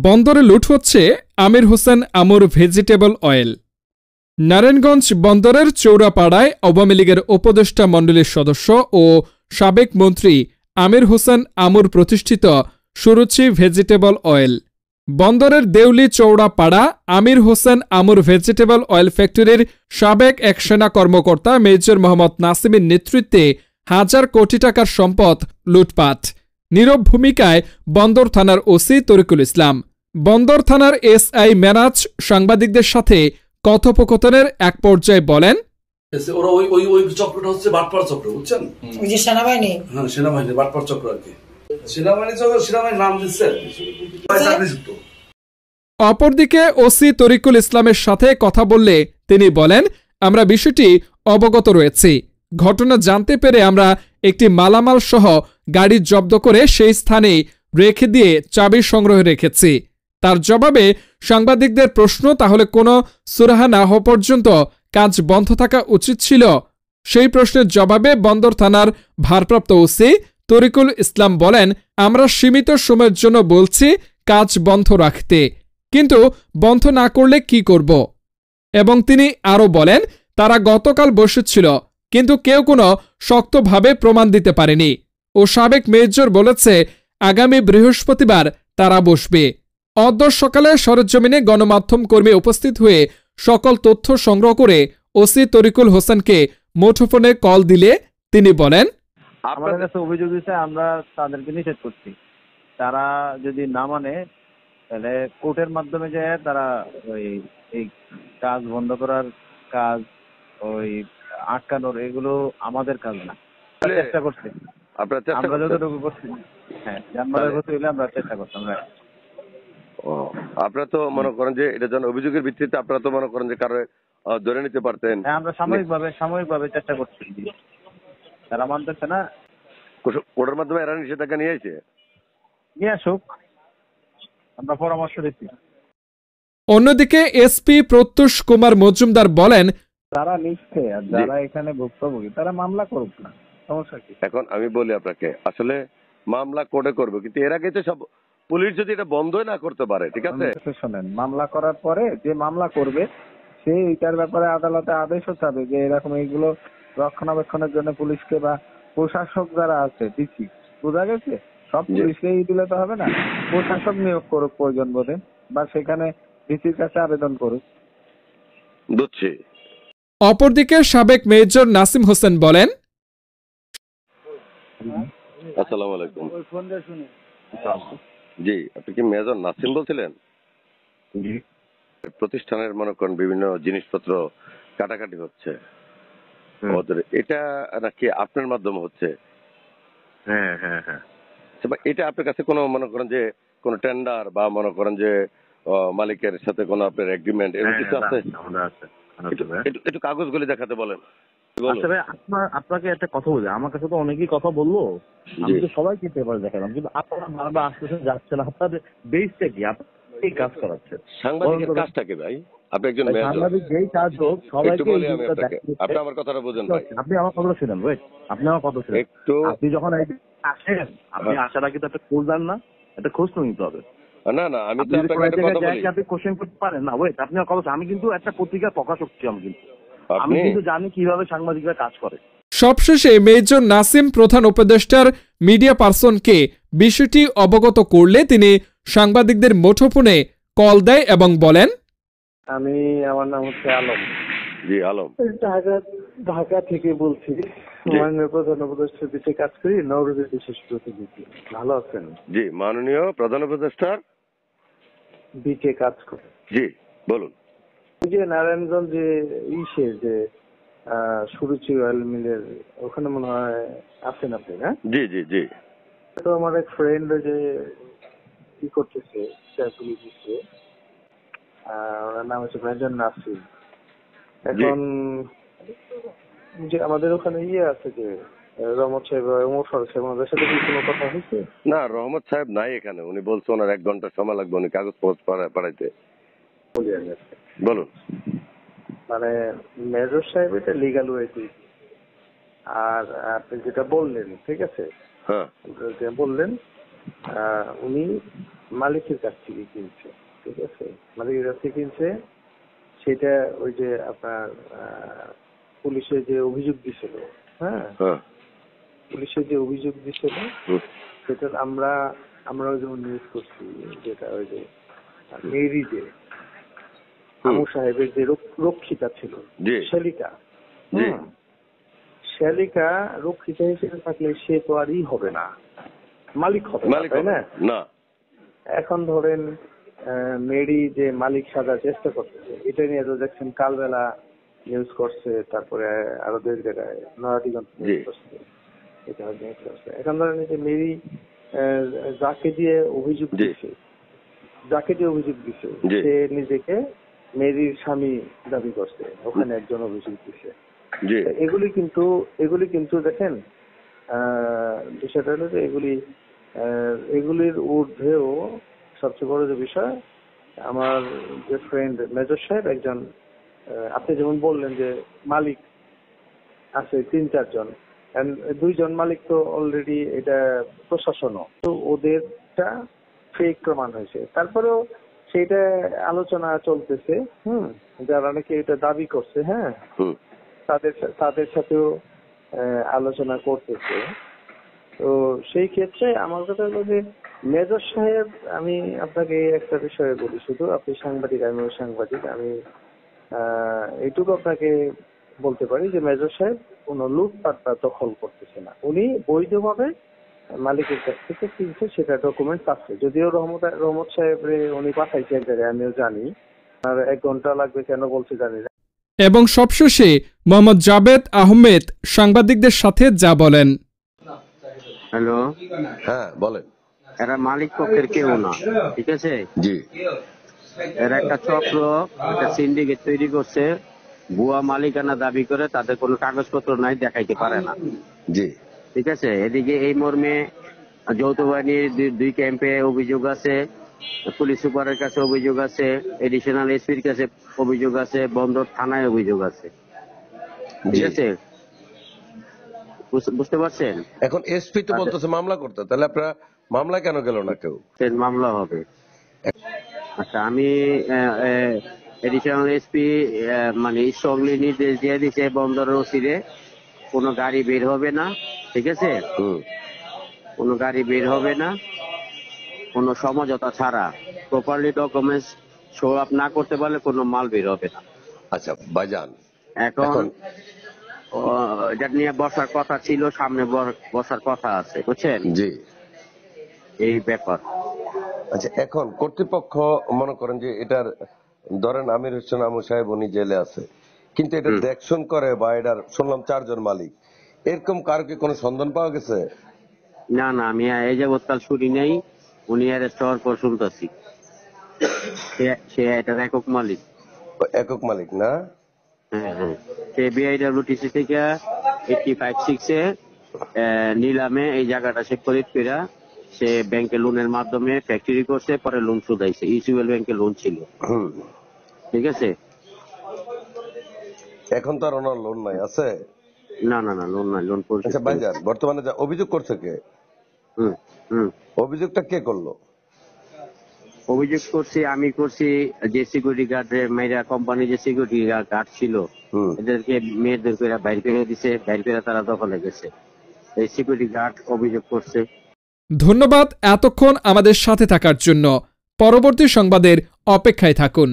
বন্দরে লুট হচ্ছে আমির হোসেন আমুর ভেজিটেবল অয়েল। নারায়ণগঞ্জ বন্দরের চৌরাপাড়ায় আওয়ামী লীগের উপদেষ্টা মণ্ডলীর সদস্য ও সাবেক মন্ত্রী আমির হোসেন আমুর প্রতিষ্ঠিত সুরুচি ভেজিটেবল অয়েল। বন্দরের দেউলি চৌড়াপাড়া আমির হোসেন আমুর ভেজিটেবল অয়েল ফ্যাক্টরির সাবেক এক সেনা কর্মকর্তা মেজর মোহাম্মদ নাসিমের নেতৃত্বে হাজার কোটি টাকার সম্পদ লুটপাট। নীরব ভূমিকায় বন্দর থানার ওসি তরিকুল ইসলাম। বন্দর থানার এসআই মেনাজ সাংবাদিকদের সাথে কথোপকথনের এক পর্যায়ে বলেন, ওরা ওই চক্রটা হচ্ছে বাটপার চক্র, বুঝছেন? ওই যে সেনাবাহিনী, হ্যাঁ সেনাবাহিনী বাটপার চক্র আর কি। সেনাবাহিনী চক্র, সেনাবাহিনীর নাম দিচ্ছে। অপরদিকে ওসি তরিকুল ইসলামের সাথে কথা বললে তিনি বলেন, আমরা বিষয়টি অবগত রয়েছি। ঘটনা জানতে পেরে আমরা একটি মালামাল সহ গাড়ি জব্দ করে সেই স্থানে রেখে দিয়ে চাবি সংগ্রহে রেখেছি। তার জবাবে সাংবাদিকদের প্রশ্ন, তাহলে কোনো সুরাহা না হওয়া পর্যন্ত কাজ বন্ধ থাকা উচিত ছিল? সেই প্রশ্নের জবাবে বন্দর থানার ভারপ্রাপ্ত ওসি তরিকুল ইসলাম বলেন, আমরা সীমিত সময়ের জন্য বলছি কাজ বন্ধ রাখতে, কিন্তু বন্ধ না করলে কি করব? এবং তিনি আরও বলেন, তারা গতকাল বসেছিল, কিন্তু কেউ কোনো শক্তভাবে প্রমাণ দিতে পারেনি। ও সাবেক মেজর বলেছে আগামী বৃহস্পতিবার তারা বসবে। অদ্য সকালে সরেজমিনে গণমাধ্যম কর্মী উপস্থিত হয়ে সকল তথ্য সংগ্রহ করে ওসি তরিকুল হোসেনকে মুঠোফোনে কল দিলে তিনি বলেন, আমাদের কাছে অভিযোগ দিচ্ছে, আমরা তাদেরকে নিষেধ করছি। তারা যদি না মানে তাহলে কোর্টের মাধ্যমে যায়, তারা ওই এই কাজ বন্ধ করার কাজ, ওই আটকানোর, এগুলো আমাদের কাজ না। চেষ্টা করছি আমরা যতটুকু করছি, হ্যাঁ জানবারের ক্ষতি হলে আমরা চেষ্টা করতাম। আপনারা তো মনে করেন যে এটা যেন অভিযোগের ভিত্তিতে আপনারা তো মনে করেন যে কারো ধরে নিতে পারতেন। হ্যাঁ, আমরা সাময়িকভাবে চেষ্টা করছি, তারা মানতেছে না। কোর্টের মাধ্যমে এরা নিষেধাজ্ঞা নিয়ে আসুক, আমরা পরামর্শ দিচ্ছি। অন্যদিকে এসপি প্রত্যুষ কুমার মজুমদার বলেন, তারা নিচ্ছে, আর যারা এখানে ভুক্তভোগী তারা মামলা করুক না, সমস্যা কি? এখন আমি বলি আপনাকে, আসলে মামলা কোর্টে করবে, কিন্তু এর আগে তো সব পুলিশ যদি এটা বন্ধই না করতে পারে, ঠিক আছে? শোনেন, মামলা করার পরে যে মামলা করবে সে এটার ব্যাপারে আদালতে আদেশও চাবে যে এরকম এইগুলো রক্ষণাবেক্ষণের জন্য পুলিশকে বা প্রশাসক যারা আছে, ডিসি, বোঝা গেছে, সব পুলিশকেই দিলে তো হবে না। প্রশাসক নিয়োগ করুক প্রয়োজন বোধে, বা সেখানে ডিসির কাছে আবেদন করুক। বুঝছি। অপরদিকে সাবেক মেজর নাসিম হোসেন বলেন, আসসালামু আলাইকুম। জি, আপনি কি মেজর নাসিম বলছিলেন? জি। প্রতিষ্ঠানের মনে করেন বিভিন্ন জিনিসপত্র কাটাকাটি হচ্ছে, এটা নাকি আপনার মাধ্যমে হচ্ছে? হ্যাঁ হ্যাঁ হ্যাঁ। এটা আপনার কাছে কোনো মনে করেন যে কোনো টেন্ডার বা মনে করেন যে মালিকের সাথে কোনো আপনার এগ্রিমেন্ট এরকম কিছু আছে? একটু কাগজগুলি দেখাতে বলেন। আপনাকে একটা কথা বলি, আমার কাছে তো অনেকেই কথা বললো, আমি তো সবাইকে পেপার দেখালাম, কিন্তু আপনারা বারবার আসতেছেন যাচ্ছেন, আপনাদের বেসটা কি? আপনি কাজ করাচ্ছেন, সাংবাদিকের কাজটা কি ভাই? আপনি একজন সাংবাদিক, যেই কাজ হোক সবাইকে। আপনি আমার কথাটা বুঝেন ভাই। আপনি আমার কথাটা শুনেন, আপনি আমার কথা শুনেন। আপনি যখন আসেন, আপনি আসার আগে তো একটা খোঁজ দেন না? একটা খোঁজ তো নিতে হবে। না না, আমি তো আপনাকে একটা কথা বলি, আপনি কোশ্চেন করতে পারেন না। আপনি আমার কথা, আমি কিন্তু একটা পত্রিকার প্রকাশক ছিলাম, আমি কিন্তু জানি কিভাবে সাংবাদিকরা কাজ করে। সবশেষে মেজর নাসিম প্রধান উপদেষ্টার মিডিয়া পার্সনকে বিষয়টি অবগত করলে তিনি সাংবাদিকদের মুঠোফোনে কল দেয় এবং বলেন, আমার নাম হচ্ছে আলম। জি আলম, ঢাকা থেকে বলছি। মাননীয় প্রধান উপদেষ্টার পিছে কাজ করি, নবরূপের বিশেষ প্রতিনিধি। ভালো আছেন? জি, মাননীয় প্রধান উপদেষ্টার বিকে কাজ করে। জি বলুন। যে নারায়ণগঞ্জে যে সুরুচি অয়েল মিলের ওখানে মনে হয় আছেন আপনি, না? জি জি জি। তো আমার এক ফ্রেন্ড যে কি করতেছে, পুলিশ দিচ্ছে, ওনার নাম হচ্ছে মেজর নাসিম। এখন যে আমাদের ওখানে আছে যে রহমত সাহেব, ওমর ফারুক সাহেব, ওনাদের সাথে কি কোনো কথা হয়েছে? না, রহমত সাহেব নাই এখানে। উনি বলছে ওনার 1 ঘন্টা সময় লাগবে উনি কাগজ পাঠাইতে। বলুন। মানে মেজর সাহেব এটা লিগাল ওয়েতে, আর আপনি যেটা বললেন, ঠিক আছে, হ্যাঁ বললেন উনি মালিকের কাছ থেকে কিনছে, ঠিক আছে, মালিকের কাছ থেকে কিনছে। সেটা ওই যে আপনার পুলিশে যে অভিযোগ দিছিল, হ্যাঁ, পুলিশে যে অভিযোগ দিছিল সেটা আমরাও যেমন নিউজ করছি, যেটা ওই যে মেরি যে আমু সাহেবের যে রক্ষিতা ছিল শ্যালিকা, শ্যালিকা রক্ষিতা হিসেবে থাকলে সে তো আর হবে না, মালিক হবে না, তাই না? এখন ধরেন মেরি যে মালিক সাজার চেষ্টা করতেছে, এটা নিয়ে তো দেখছেন কালবেলা নিউজ করছে, তারপরে আরো দুই জায়গায় নয়াদিগঞ্জ নিউজ করছে, এটা নিউজ করছে। এখন ধরেন যে মেরি যাকে দিয়ে অভিযোগ দিচ্ছে সে নিজেকে মেরির স্বামী দাবি করছে, ওখানে একজন অভিযোগ দিচ্ছে। এগুলি কিন্তু দেখেন বিষয়টা হলো যে এগুলির ঊর্ধ্বেও সবচেয়ে বড় যে বিষয়, আমার যে ফ্রেন্ড মেজর সাহেব একজন, আপনি যেমন বললেন যে মালিক আছে 3-4 জন, 2 জন মালিক তো অলরেডি এটা প্রশাসনও, তো ওদেরটা ফেক প্রমাণ হয়েছে। তারপরেও সেইটা আলোচনা চলতেছে, যারা নাকি এটা দাবি করছে, হ্যাঁ, তাদের সাথেও আলোচনা করতেছে। তো সেই ক্ষেত্রে আমার কথা হলো যে মেজর সাহেব, আমি আপনাকে একটা বিষয়ে বলি, শুধু আপনি সাংবাদিক, আমিও সাংবাদিক, আমি এইটুকু আপনাকে বলতে পারি যে মেজর সাহেব কোনো লুটপাট বা দখল করতেছে না, উনি বৈধভাবে মালিকের কাছ থেকে কিনছে, সেটা ডকুমেন্ট আছে। যদিও রহমত সাহেব উনি পাঠাইছে এক জায়গায়, আমিও জানি, আর 1 ঘন্টা লাগবে, কেন বলছে জানি না। এবং সবশেষে মোহাম্মদ জাবেদ আহমেদ সাংবাদিকদের সাথে যা বলেন। হ্যালো, হ্যাঁ বলেন। এরা মালিক পক্ষের কেউ না, ঠিক আছে? জি। এরা একটা চক্র, একটা সিন্ডিকেট তৈরি করছে, ভুয়া মালিকানা দাবি করে, তাদের কোনো কাগজপত্র নাই, দেখাইতে পারে না। জি, ঠিক আছে। এদিকে এই মর্মে যৌথ বাহিনীর 2 ক্যাম্পে অভিযোগ আছে, পুলিশ সুপারের কাছে অভিযোগ আছে, এডিশনাল এসপির কাছে অভিযোগ আছে, বন্দর থানায় অভিযোগ আছে, ঠিক আছে? বুঝতে পারছেন? এখন এসপি তো বলতেছে মামলা করতে, তাহলে আপনারা মামলা কেন গেল না কেউ? মামলা হবে। আচ্ছা, আমি এডিশনাল এসপি মানে স্ট্রংলি নির্দেশ দিয়ে দিছে, বন্দরের ওসিরে কোনো গাড়ি বের হবে না, ঠিক আছে? কোনো গাড়ি বের হবে না, কোনো সমঝোতা ছাড়া, প্রপারলি ডকুমেন্টস শো আপ না করতে পারলে কোনো মাল বের হবে না। আচ্ছা ভাইজান, এখন এটা নিয়ে বসার কথা ছিল, সামনে বসার কথা আছে, বুঝছেন? জি, এই ব্যাপার। আচ্ছা, এখন কর্তৃপক্ষ মনে করেন যে এটার ধরেন আমির হোসেন আমু সাহেব উনি জেলে আছে, কিন্তু এটা দেখশন করে বা এটার শুনলাম 4 জন মালিক, এরকম কারো কি কোনো সন্ধান পাওয়া গেছে? না, আমি এই যাবৎকাল শুনি নাই, উনি অ্যারেস্ট হওয়ার পর শুনতেছি সে এটার একক মালিক। একক মালিক না? হ্যাঁ, সে বিআইডব্লিউটিসি থেকে 85-6 নিলামে এই জায়গাটা সে খরিদ করে, সে ব্যাংকে লোনের মাধ্যমে ফ্যাক্টরি করছে, পরে লোন শুধাইছে, ইউসিএল ব্যাংকে লোন ছিল, ঠিক আছে? এখন তো আর ওনার লোন নাই, আছে? না, লোন নাই, লোন পরিশোধ। আচ্ছা ভাইজান, বর্তমানে যা অভিযোগ করছে কে? অভিযোগটা কে করলো? অভিযোগ করছি আমি, করছি যে সিকিউরিটি গার্ড মেয়েরা, কোম্পানি যে সিকিউরিটি গার্ড ছিল, এদেরকে মেয়েদের করে বাইর করে দিছে, বাইর করে তারা দখলে গেছে, এই সিকিউরিটি গার্ড অভিযোগ করছে। ধন্যবাদ এতক্ষণ আমাদের সাথে থাকার জন্য। পরবর্তী সংবাদের অপেক্ষায় থাকুন।